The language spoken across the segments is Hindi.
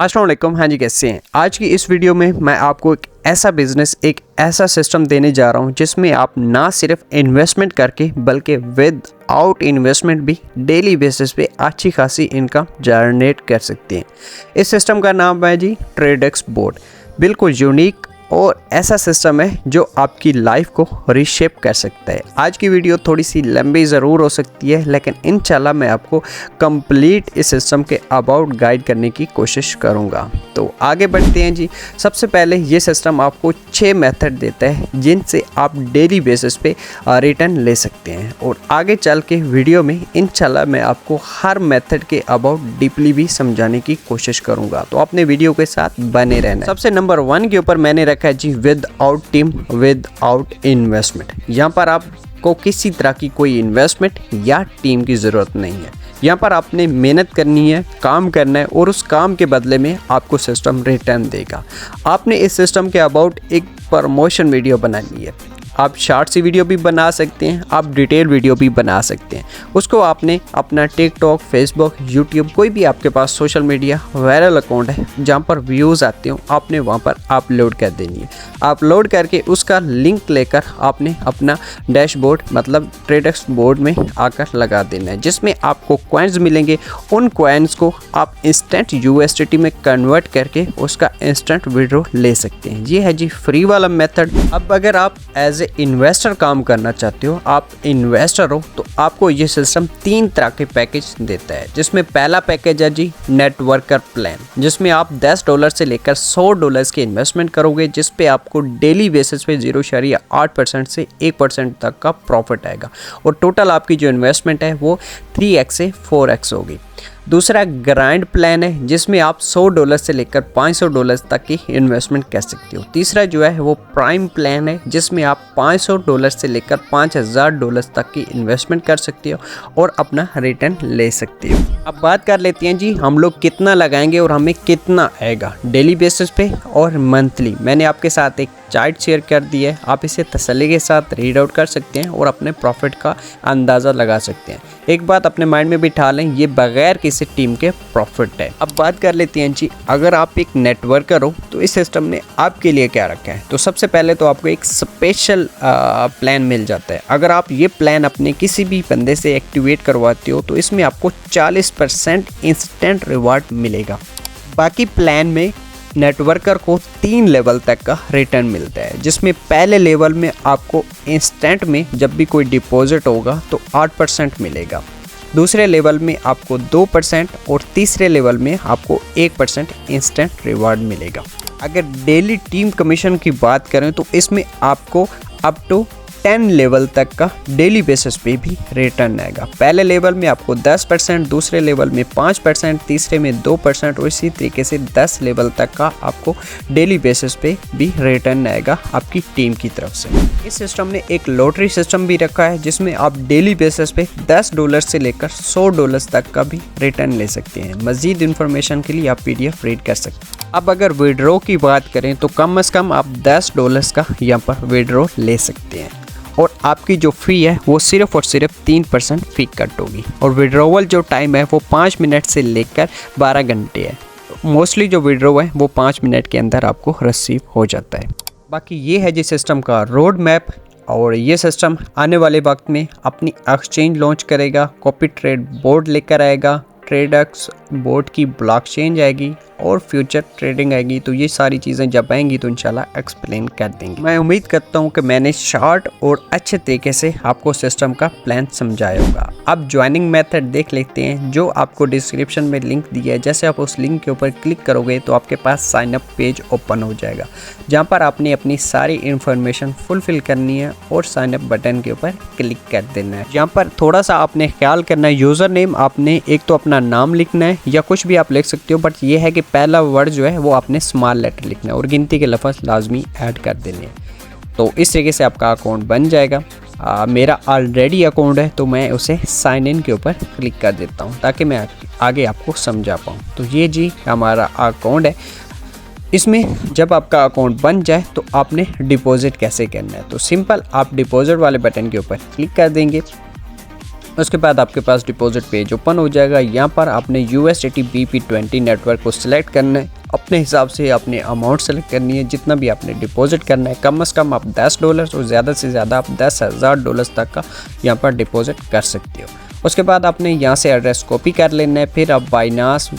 अस्सलाम वालेकुम। हाँ जी, कैसे हैं? आज की इस वीडियो में मैं आपको एक ऐसा सिस्टम देने जा रहा हूँ जिसमें आप ना सिर्फ इन्वेस्टमेंट करके बल्कि विद आउट इन्वेस्टमेंट भी डेली बेसिस पे अच्छी खासी इनकम जनरेट कर सकते हैं। इस सिस्टम का नाम है जी ट्रेडेक्स बोर्ड। बिल्कुल यूनिक और ऐसा सिस्टम है जो आपकी लाइफ को रीशेप कर सकता है। आज की वीडियो थोड़ी सी लंबी ज़रूर हो सकती है, लेकिन इंशाल्लाह मैं आपको कंप्लीट इस सिस्टम के अबाउट गाइड करने की कोशिश करूंगा। तो आगे बढ़ते हैं जी। सबसे पहले ये सिस्टम आपको 6 मेथड देता है जिनसे आप डेली बेसिस पे रिटर्न ले सकते हैं, और आगे चल के वीडियो में इंशाल्लाह मैं आपको हर मेथड के अबाउट डीपली भी समझाने की कोशिश करूँगा। तो अपने वीडियो के साथ बने रहना। सबसे नंबर 1 के ऊपर मैंने रखा है जी without team without investment. यहाँ पर आपको किसी तरह की कोई इन्वेस्टमेंट या टीम की ज़रूरत नहीं है। यहाँ पर आपने मेहनत करनी है, काम करना है, और उस काम के बदले में आपको सिस्टम रिटर्न देगा। आपने इस सिस्टम के अबाउट एक प्रमोशन वीडियो बनानी है। आप शॉर्ट सी वीडियो भी बना सकते हैं, आप डिटेल वीडियो भी बना सकते हैं। उसको आपने अपना टिकटॉक, फेसबुक, यूट्यूब, कोई भी आपके पास सोशल मीडिया वायरल अकाउंट है जहाँ पर व्यूज़ आते हो, आपने वहाँ पर अपलोड कर देनी है। अपलोड करके उसका लिंक लेकर आपने अपना डैशबोर्ड मतलब ट्रेडेक्स बोर्ड में आकर लगा देना है, जिसमें आपको कॉइन्स मिलेंगे। उन कॉइन्स को आप इंस्टेंट USDT में कन्वर्ट करके उसका इंस्टेंट विड्रॉ ले सकते हैं। ये है जी फ्री वाला मेथड। अब अगर आप एज इन्वेस्टर काम करना चाहते हो, आप इन्वेस्टर हो, तो आपको ये सिस्टम 3 तरह के पैकेज देता है, जिसमें पहला पैकेज है जी नेटवर्कर प्लान, जिसमें आप $10 से लेकर $100 की इन्वेस्टमेंट करोगे, जिस पे आपको डेली बेसिस पे 0.8% से 1% तक का प्रॉफिट आएगा, और टोटल आपकी जो इन्वेस्टमेंट है वो 3x से 4x होगी। दूसरा ग्राइंड प्लान है, जिसमें आप $100 से लेकर $500 तक की इन्वेस्टमेंट कर सकते हो। तीसरा जो है वो प्राइम प्लान है, जिसमें आप $500 से लेकर $5000 तक की इन्वेस्टमेंट कर सकते हो और अपना रिटर्न ले सकते हो। अब बात कर लेते हैं जी हम लोग कितना लगाएंगे और हमें कितना आएगा डेली बेसिस पे और मंथली। मैंने आपके साथ एक चार्ट शेयर कर दी है, आप इसे तसल्ली के साथ रीड आउट कर सकते हैं और अपने प्रॉफिट का अंदाज़ा लगा सकते हैं। एक बात अपने माइंड में बिठा लें, ये बगैर किसी टीम के प्रॉफिट है। अब बात कर लेते हैं जी अगर आप एक नेटवर्कर हो तो इस सिस्टम ने आपके लिए क्या रखा है। तो सबसे पहले तो आपको एक स्पेशल प्लान मिल जाता है। अगर आप ये प्लान अपने किसी भी बंदे से एक्टिवेट करवाते हो तो इसमें आपको 40% इंस्टेंट रिवार्ड मिलेगा। बाकी प्लान में नेटवर्कर को 3 लेवल तक का रिटर्न मिलता है, जिसमें पहले लेवल में आपको इंस्टेंट में जब भी कोई डिपॉजिट होगा तो 8% मिलेगा, दूसरे लेवल में आपको 2% और तीसरे लेवल में आपको 1% इंस्टेंट रिवार्ड मिलेगा। अगर डेली टीम कमीशन की बात करें तो इसमें आपको अप टू 10 लेवल तक का डेली बेसिस पे भी रिटर्न आएगा। पहले लेवल में आपको 10%, दूसरे लेवल में 5%, तीसरे में 2%, और इसी तरीके से 10 लेवल तक का आपको डेली बेसिस पे भी रिटर्न आएगा आपकी टीम की तरफ से। इस सिस्टम ने एक लॉटरी सिस्टम भी रखा है, जिसमें आप डेली बेसिस पे $10 से लेकर $100 तक का भी रिटर्न ले सकते हैं। मज़ीद इन्फॉर्मेशन के लिए आप PDF रीड कर सकते हैं। अब अगर विड्रॉ की बात करें तो कम से कम आप $10 का यहाँ पर विड्रॉ ले सकते हैं, और आपकी जो फ़ी है वो सिर्फ और सिर्फ 3% फ़ी कट होगी, और विड्रॉवल जो टाइम है वो 5 मिनट से लेकर 12 घंटे है। मोस्टली जो विड्रॉ है वो 5 मिनट के अंदर आपको रिसीव हो जाता है। बाकी ये है जी सिस्टम का रोड मैप, और ये सिस्टम आने वाले वक्त में अपनी एक्सचेंज लॉन्च करेगा, कॉपी ट्रेड बोर्ड लेकर आएगा, ट्रेडेक्स बोर्ड की ब्लॉकचेन आएगी और फ्यूचर ट्रेडिंग आएगी। तो ये सारी चीज़ें जब आएंगी तो इंशाल्लाह एक्सप्लेन कर देंगे। मैं उम्मीद करता हूँ कि मैंने शॉर्ट और अच्छे तरीके से आपको सिस्टम का प्लान समझाया होगा। अब ज्वाइनिंग मेथड देख लेते हैं, जो आपको डिस्क्रिप्शन में लिंक दिया है। जैसे आप उस लिंक के ऊपर क्लिक करोगे तो आपके पास साइन अप पेज ओपन हो जाएगा, जहाँ पर आपने अपनी सारी इन्फॉर्मेशन फुलफिल करनी है और साइन अप बटन के ऊपर क्लिक कर देना है। यहाँ पर थोड़ा सा आपने ख्याल करना है, यूज़र नेम आपने एक तो अपना नाम लिखना है या कुछ भी आप लिख सकते हो, बट ये है कि पहला वर्ड जो है वो आपने स्मॉल लेटर लिखना है और गिनती के लफ्ज़ लाजमी ऐड कर देने हैं। तो इस तरीके से आपका अकाउंट बन जाएगा। मेरा ऑलरेडी अकाउंट है तो मैं उसे साइन इन के ऊपर क्लिक कर देता हूँ ताकि मैं आगे आपको समझा पाऊँ। तो ये जी हमारा अकाउंट है। इसमें जब आपका अकाउंट बन जाए तो आपने डिपॉजिट कैसे करना है। तो सिंपल आप डिपॉजिट वाले बटन के ऊपर क्लिक कर देंगे। उसके बाद आपके पास डिपॉजिट पेज ओपन हो जाएगा। यहाँ पर आपने USDT BP20 नेटवर्क को सिलेक्ट करना है। अपने हिसाब से अपने अमाउंट सेलेक्ट करनी है, जितना भी आपने डिपॉजिट करना है। कम से कम आप $10 और ज़्यादा से ज़्यादा आप $10,000 तक का यहाँ पर डिपॉजिट कर सकते हो। उसके बाद आपने यहाँ से एड्रेस कॉपी कर लेना है। फिर आप बाइनास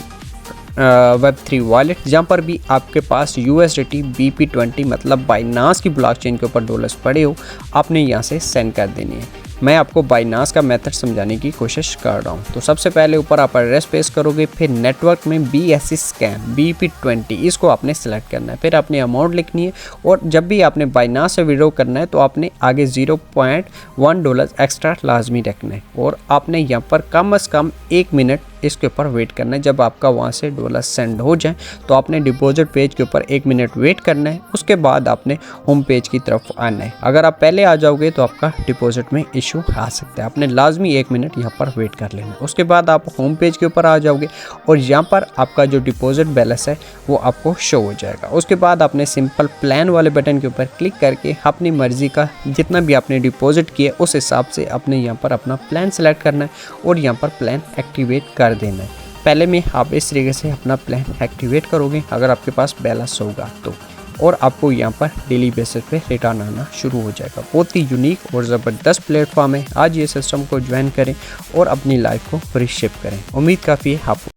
Web3 वॉलेट, जहाँ पर भी आपके पास USDT BP20 मतलब बाइनास की ब्लॉकचेन के ऊपर डॉलर्स पड़े हो, आपने यहाँ से सेंड कर देनी है। मैं आपको बाइनास का मेथड समझाने की कोशिश कर रहा हूँ। तो सबसे पहले ऊपर आप एड्रेस पेस्ट करोगे, फिर नेटवर्क में BSC स्कैम BP20 इसको आपने सेलेक्ट करना है। फिर आपने अमाउंट लिखनी है, और जब भी आपने बाइनास से विड्रॉ करना है तो आपने आगे $0.1 एक्स्ट्रा लाजमी रखना है। और आपने यहाँ पर कम से कम 1 मिनट इसके ऊपर वेट करना है। जब आपका वहाँ से डॉलर सेंड हो जाए तो आपने डिपॉजिट पेज के ऊपर 1 मिनट वेट करना है। उसके बाद आपने होम पेज की तरफ आना है। अगर आप पहले आ जाओगे तो आपका डिपॉजिट में इशू आ सकता है। आपने लाजमी 1 मिनट यहाँ पर वेट कर लेना है। उसके बाद आप होम पेज के ऊपर आ जाओगे और यहाँ पर आपका जो डिपॉजिट बैलेंस है वो आपको शो हो जाएगा। उसके बाद आपने सिंपल प्लान वाले बटन के ऊपर क्लिक करके अपनी मर्ज़ी का जितना भी आपने डिपॉजिट किया उस हिसाब से आपने यहाँ पर अपना प्लान सेलेक्ट करना है और यहाँ पर प्लान एक्टिवेट कर देना है। पहले में आप इस तरीके से अपना प्लान एक्टिवेट करोगे अगर आपके पास बैलेंस होगा तो, और आपको यहाँ पर डेली बेसिस पे रिटर्न आना शुरू हो जाएगा। बहुत ही यूनिक और ज़बरदस्त प्लेटफॉर्म है। आज ये सिस्टम को ज्वाइन करें और अपनी लाइफ को रिशेप करें। उम्मीद काफ़ी है आपको